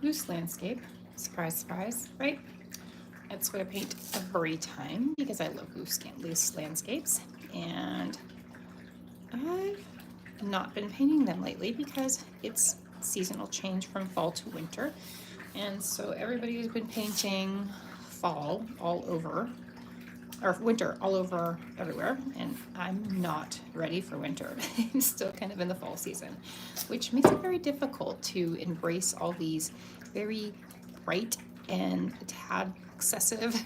loose landscape. Surprise, surprise, right? That's what I paint every time because I love loose landscapes. And I've not been painting them lately because it's seasonal change from fall to winter. And so everybody has been painting fall all over, or winter all over everywhere, and I'm not ready for winter. I'm still kind of in the fall season, which makes it very difficult to embrace all these very bright and a tad excessive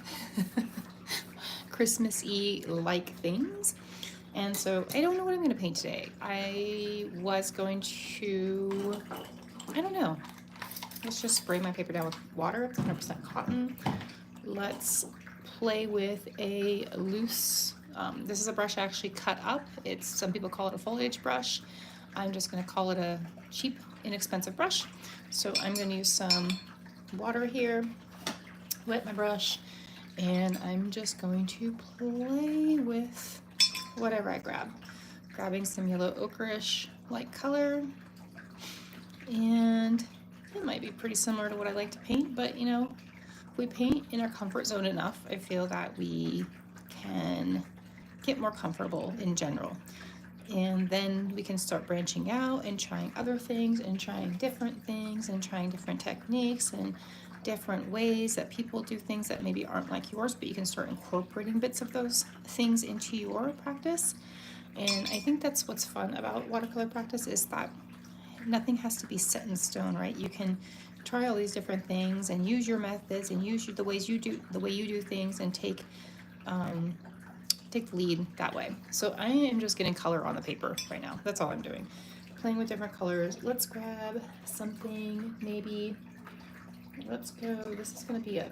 Christmassy like things. And so I don't know what I'm going to paint today. I was going to, I don't know. Let's just spray my paper down with water. It's 100% cotton. Let's play with a loose, this is a brush I actually cut up. It's, some people call it a foliage brush. I'm just going to call it a cheap, inexpensive brush. So I'm going to use some water here, wet my brush, and I'm just going to play with whatever I grab. Grabbing some yellow ochreish like color, and it might be pretty similar to what I like to paint, but you know, if we paint in our comfort zone enough, I feel that we can get more comfortable in general. And then we can start branching out and trying other things and trying different things and trying different techniques and different ways that people do things that maybe aren't like yours, but you can start incorporating bits of those things into your practice. And I think that's what's fun about watercolor practice, is that nothing has to be set in stone, right? You can try all these different things and use your methods and use the way you do things, and take the lead that way. So I am just getting color on the paper right now. That's all I'm doing. Playing with different colors. Let's grab something, maybe, let's go, this is gonna be a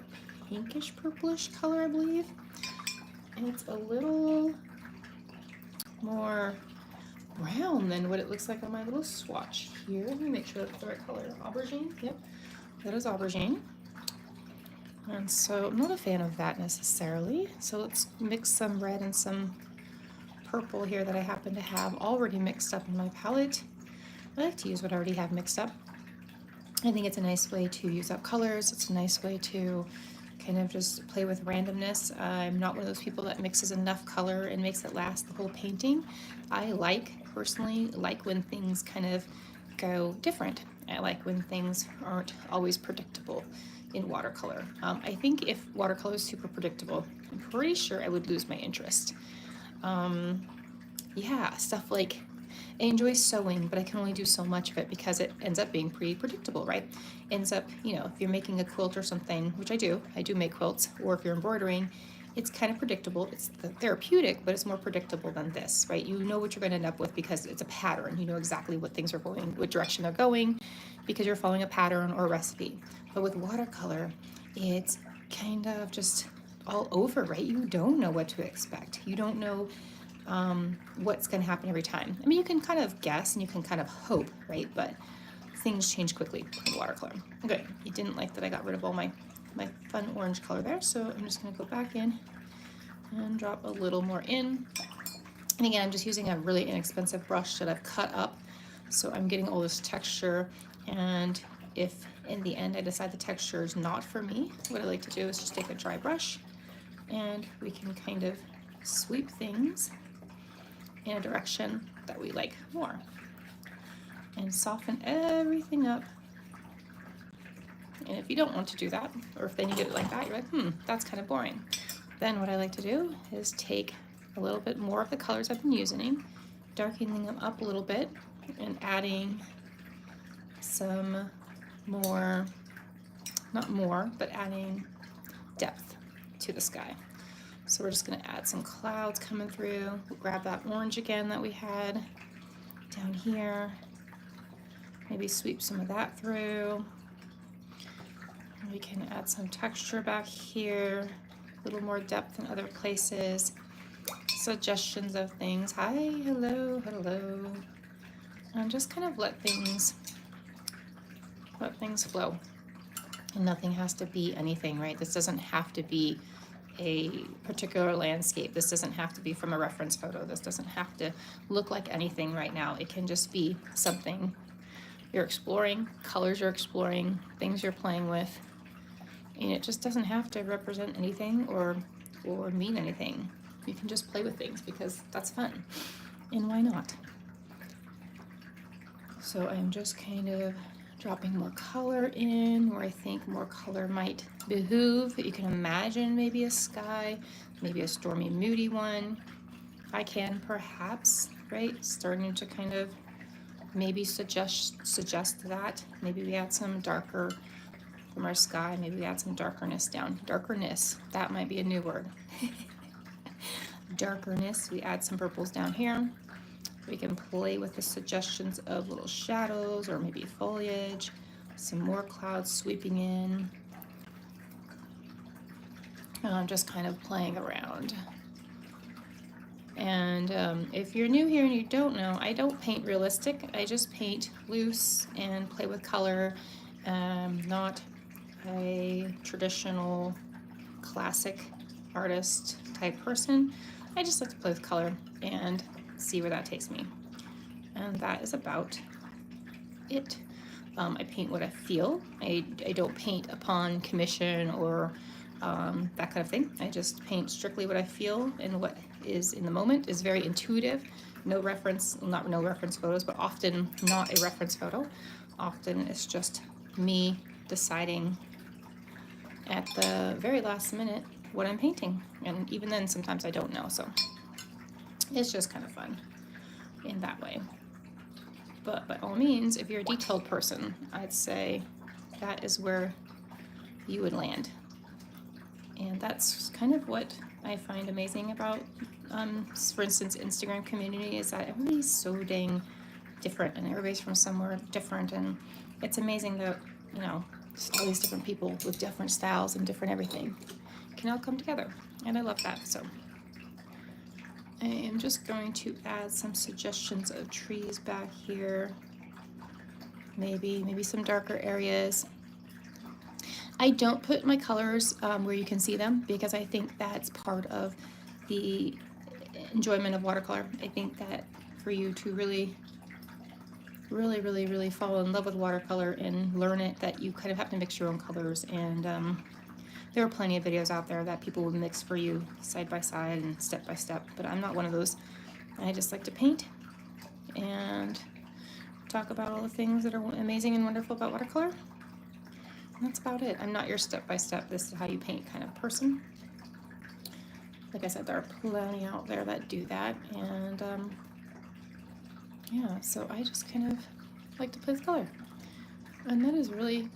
pinkish purplish color, I believe. And it's a little more brown than what it looks like on my little swatch here. Let me make sure that's the right color. Aubergine, yep, that is aubergine. And so I'm not a fan of that necessarily. So let's mix some red and some purple here that I happen to have already mixed up in my palette. I like to use what I already have mixed up. I think it's a nice way to use up colors. It's a nice way to kind of just play with randomness. I'm not one of those people that mixes enough color and makes it last the whole painting. I personally like when things kind of go different. I like when things aren't always predictable in watercolor. I think if watercolor is super predictable, I'm pretty sure I would lose my interest. Yeah, stuff like, I enjoy sewing, but I can only do so much of it because it ends up being pretty predictable, right? Ends up, you know, if you're making a quilt or something, which I do make quilts, or if you're embroidering, it's kind of predictable. It's therapeutic, but it's more predictable than this, right? You know what you're going to end up with because it's a pattern. You know exactly what things are going, what direction they're going, because you're following a pattern or a recipe. But with watercolor, it's kind of just all over, right? You don't know what to expect. You don't know what's going to happen every time. I mean, you can kind of guess and you can kind of hope, right? But things change quickly in watercolor. Okay, you didn't like that I got rid of all my fun orange color there, so I'm just going to go back in and drop a little more in. And again, I'm just using a really inexpensive brush that I've cut up, so I'm getting all this texture. And if in the end I decide the texture is not for me, what I like to do is just take a dry brush and we can kind of sweep things in a direction that we like more and soften everything up. And if you don't want to do that, or if then you get it like that, you're like, that's kind of boring. Then what I like to do is take a little bit more of the colors I've been using, darkening them up a little bit, and adding some more, not more, but adding depth to the sky. So we're just gonna add some clouds coming through. We'll grab that orange again that we had down here. Maybe sweep some of that through. We can add some texture back here, a little more depth in other places. Suggestions of things. Hi, hello, hello. And just kind of let things flow. And nothing has to be anything, right? This doesn't have to be a particular landscape. This doesn't have to be from a reference photo. This doesn't have to look like anything right now. It can just be something you're exploring, colors you're exploring, things you're playing with. And it just doesn't have to represent anything or mean anything. You can just play with things because that's fun. And why not? So I'm just kind of dropping more color in where I think more color might behoove. You can imagine maybe a sky, maybe a stormy, moody one. I can perhaps, right, starting to kind of maybe suggest that. Maybe we add some darker from our sky. Maybe we add some darkerness down. Darkerness, that might be a new word. Darkerness, we add some purples down here. We can play with the suggestions of little shadows or maybe foliage, some more clouds sweeping in. And I'm just kind of playing around. And if you're new here and you don't know, I don't paint realistic. I just paint loose and play with color. Not a traditional classic artist type person. I just like to play with color and see where that takes me. And that is about it. I paint what I feel. I don't paint upon commission or that kind of thing. I just paint strictly what I feel, and what is in the moment is very intuitive. No reference, not no reference photos, but often not a reference photo. Often it's just me deciding at the very last minute what I'm painting. And even then, sometimes I don't know. So it's just kind of fun in that way. But by all means, if you're a detailed person, I'd say that is where you would land. And that's kind of what I find amazing about, for instance, Instagram community, is that everybody's so dang different, and everybody's from somewhere different. And it's amazing that, you know, just all these different people with different styles and different everything can all come together. And I love that. So I am just going to add some suggestions of trees back here. Maybe some darker areas. I don't put my colors where you can see them, because I think that's part of the enjoyment of watercolor. I think that for you to really fall in love with watercolor and learn it, that you kind of have to mix your own colors. And there are plenty of videos out there that people will mix for you side by side and step by step, but I'm not one of those. I just like to paint and talk about all the things that are amazing and wonderful about watercolor. And that's about it. I'm not your step by step, this is how you paint kind of person. Like I said, there are plenty out there that do that. And yeah, so I just kind of like to play with color. And that is really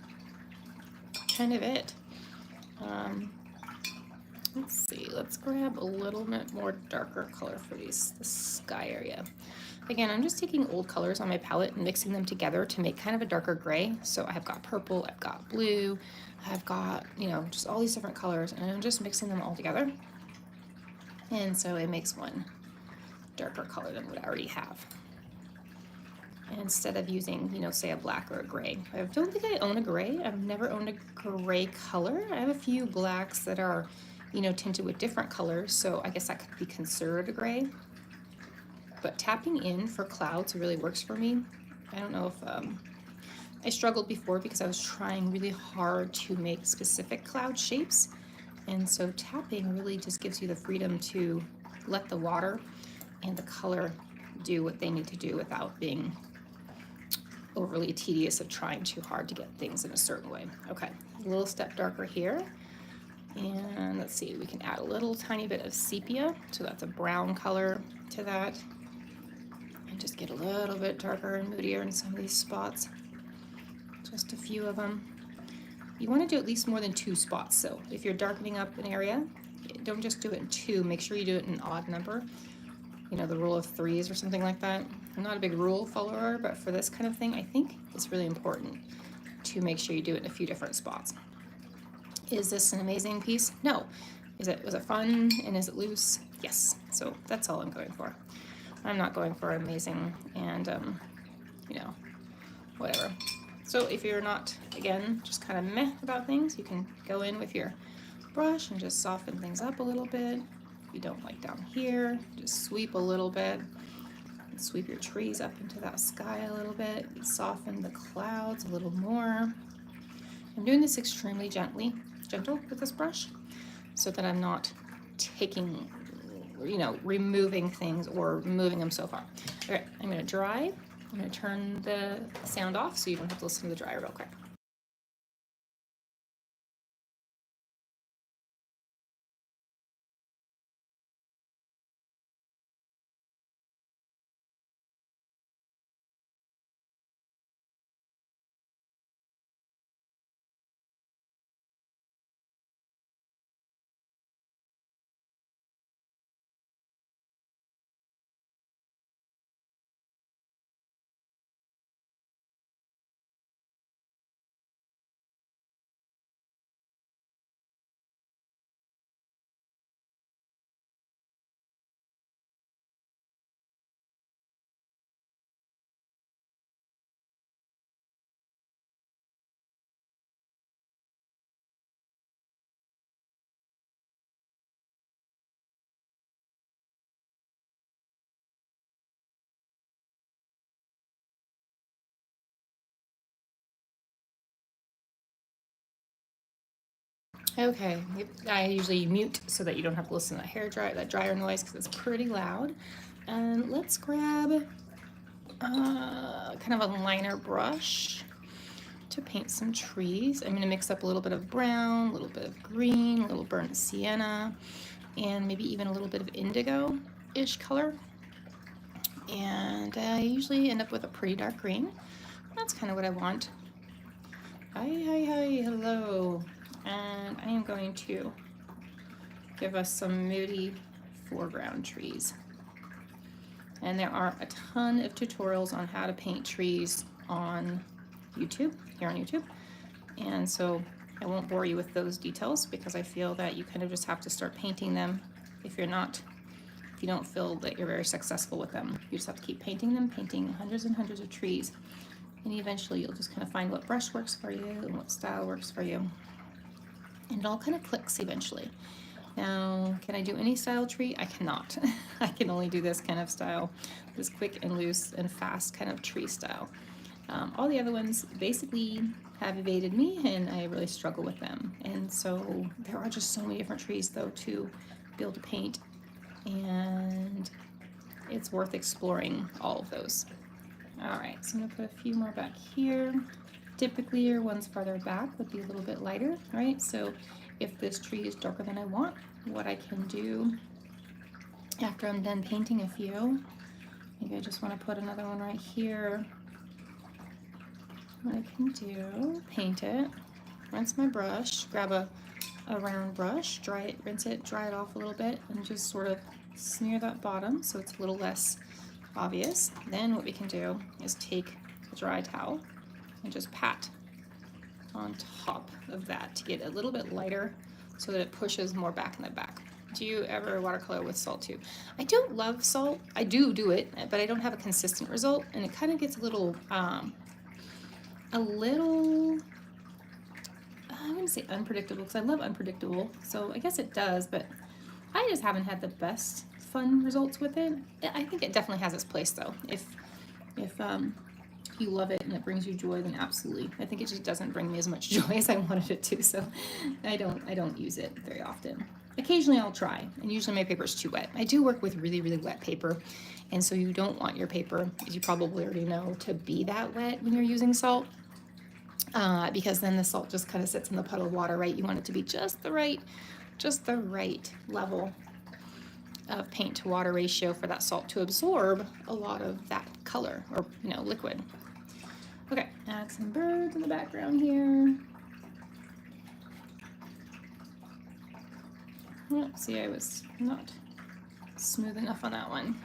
kind of it. Let's see, let's grab a little bit more darker color for this sky area. Again, I'm just taking old colors on my palette and mixing them together to make kind of a darker gray. So I've got purple, I've got blue, I've got, you know, just all these different colors, and I'm just mixing them all together. And so it makes one darker color than what I already have. And instead of using, you know, say a black or a gray. I don't think I own a gray. I've never owned a gray color. I have a few blacks that are, you know, tinted with different colors, so I guess that could be considered a gray. But tapping in for clouds really works for me. I don't know if I struggled before because I was trying really hard to make specific cloud shapes, and so tapping really just gives you the freedom to let the water and the color do what they need to do without being overly tedious of trying too hard to get things in a certain way. Okay, a little step darker here. And let's see, we can add a little tiny bit of sepia, so that's a brown color to that. And just get a little bit darker and moodier in some of these spots. Just a few of them. You want to do at least more than 2 spots, so if you're darkening up an area, don't just do it in 2, make sure you do it in an odd number. You know, the rule of 3s or something like that. I'm not a big rule follower, but for this kind of thing, I think it's really important to make sure you do it in a few different spots. Is this an amazing piece? No. Was it fun, and is it loose? Yes. So that's all I'm going for. I'm not going for amazing and, you know, whatever. So if you're not, again, just kind of meh about things, you can go in with your brush and just soften things up a little bit. If you don't like down here, just sweep a little bit. Sweep your trees up into that sky a little bit. Soften the clouds a little more. I'm doing this extremely gentle with this brush so that I'm not taking, removing things or moving them so far. Okay, I'm gonna dry. I'm gonna turn the sound off so you don't have to listen to the dryer real quick. Okay, I usually mute so that you don't have to listen to that dryer noise because it's pretty loud. And let's grab kind of a liner brush to paint some trees. I'm gonna mix up a little bit of brown, a little bit of green, a little burnt sienna, and maybe even a little bit of indigo-ish color. And I usually end up with a pretty dark green. That's kind of what I want. Hi, hello. And I am going to give us some moody foreground trees. And there are a ton of tutorials on how to paint trees on YouTube, here on YouTube. And so I won't bore you with those details because I feel that you kind of just have to start painting them if you don't feel that you're very successful with them. You just have to keep painting them, painting hundreds and hundreds of trees. And eventually you'll just kind of find what brush works for you and what style works for you. And it all kind of clicks eventually. Now, can I do any style tree? I cannot. I can only do this kind of style, this quick and loose and fast kind of tree style. All the other ones basically have evaded me and I really struggle with them. And so there are just so many different trees though to be able to paint, and it's worth exploring all of those. All right, so I'm gonna put a few more back here. Typically your ones farther back would be a little bit lighter, right? So if this tree is darker than I want, what I can do after I'm done painting a few, maybe I just want to put another one right here. What I can do, paint it, rinse my brush, grab a round brush, dry it, rinse it, dry it off a little bit, and just sort of smear that bottom so it's a little less obvious. Then what we can do is take a dry towel and just pat on top of that to get a little bit lighter so that it pushes more back in the back. Do you ever watercolor with salt too? I don't love salt. I do it, but I don't have a consistent result, and it kind of gets a little, I wouldn't say unpredictable because I love unpredictable, so I guess it does, but I just haven't had the best fun results with it. I think it definitely has its place though. If you love it and it brings you joy, then absolutely. I think it just doesn't bring me as much joy as I wanted it to, so I don't use it very often. Occasionally I'll try, and usually my paper is too wet. I do work with really, really wet paper, and so you don't want your paper, as you probably already know, to be that wet when you're using salt, because then the salt just kind of sits in the puddle of water, right? You want it to be just the right level of paint to water ratio for that salt to absorb a lot of that color or liquid. Okay, add some birds in the background here. Oh, see, I was not smooth enough on that one.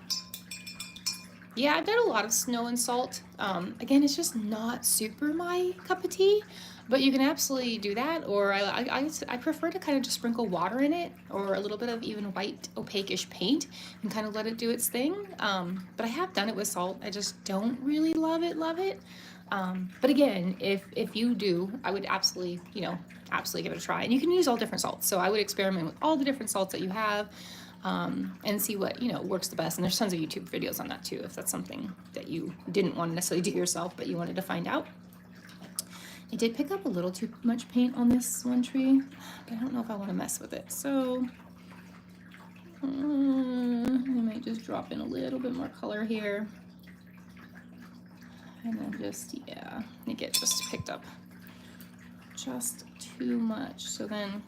Yeah, I've done a lot of snow and salt. Again, it's just not super my cup of tea, but you can absolutely do that, or I prefer to kind of just sprinkle water in it, or a little bit of even white opaque-ish paint, and kind of let it do its thing. But I have done it with salt. I just don't really love it. But again, if you do, I would absolutely give it a try. And you can use all different salts. So I would experiment with all the different salts that you have. and see what, you know, works the best. And there's tons of YouTube videos on that too, if that's something that you didn't want to necessarily do yourself, but you wanted to find out. I did pick up a little too much paint on this one tree, but I don't know if I want to mess with it. So I might just drop in a little bit more color here. And then just, yeah, I think it just picked up just too much. So then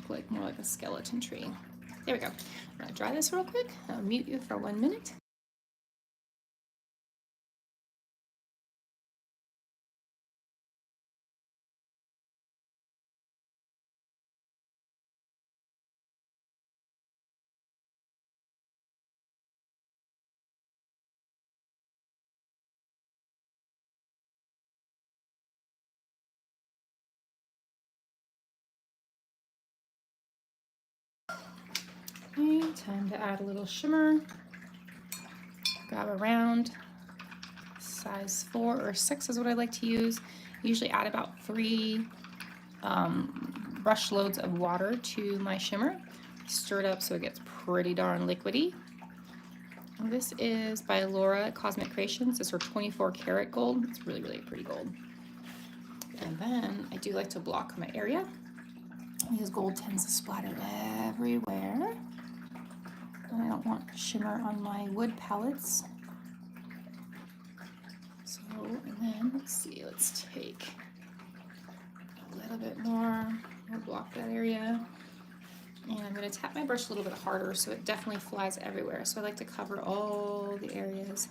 like more like a skeleton tree. There we go. I'm gonna dry this real quick. I'll mute you for 1 minute. Okay, time to add a little shimmer. Grab a round, size 4 or 6 is what I like to use. Usually add about 3 brush loads of water to my shimmer. Stir it up so it gets pretty darn liquidy. And this is by Laura Cosmic Creations. It's her 24 karat gold. It's really, really pretty gold. And then I do like to block my area because gold tends to splatter everywhere. And I don't want shimmer on my wood palettes. So, and then let's see, let's take a little bit more. We'll block that area. And I'm going to tap my brush a little bit harder so it definitely flies everywhere. So I like to cover all the areas.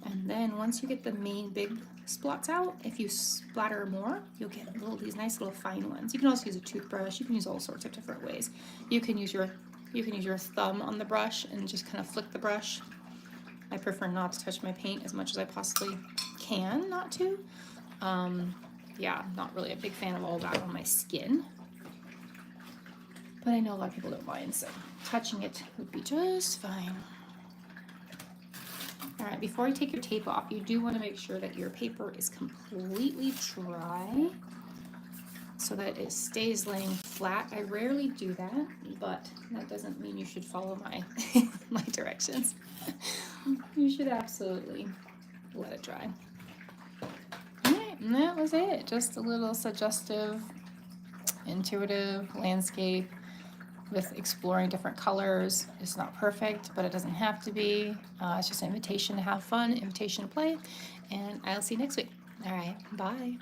And then once you get the main big spots out, if you splatter more, you'll get these nice little fine ones. You can also use a toothbrush. You can use all sorts of different ways. You can use your thumb on the brush and just kind of flick the brush. I prefer not to touch my paint as much as I possibly can not to. Yeah, not really a big fan of all that on my skin. But I know a lot of people don't mind, so touching it would be just fine. All right, before you take your tape off, you do want to make sure that your paper is completely dry so that it stays laying flat. I rarely do that, but that doesn't mean you should follow my my directions. You should absolutely let it dry. All right, and that was it. Just a little suggestive, intuitive landscape with exploring different colors. It's not perfect, but it doesn't have to be. It's just an invitation to have fun, invitation to play, and I'll see you next week. All right, bye.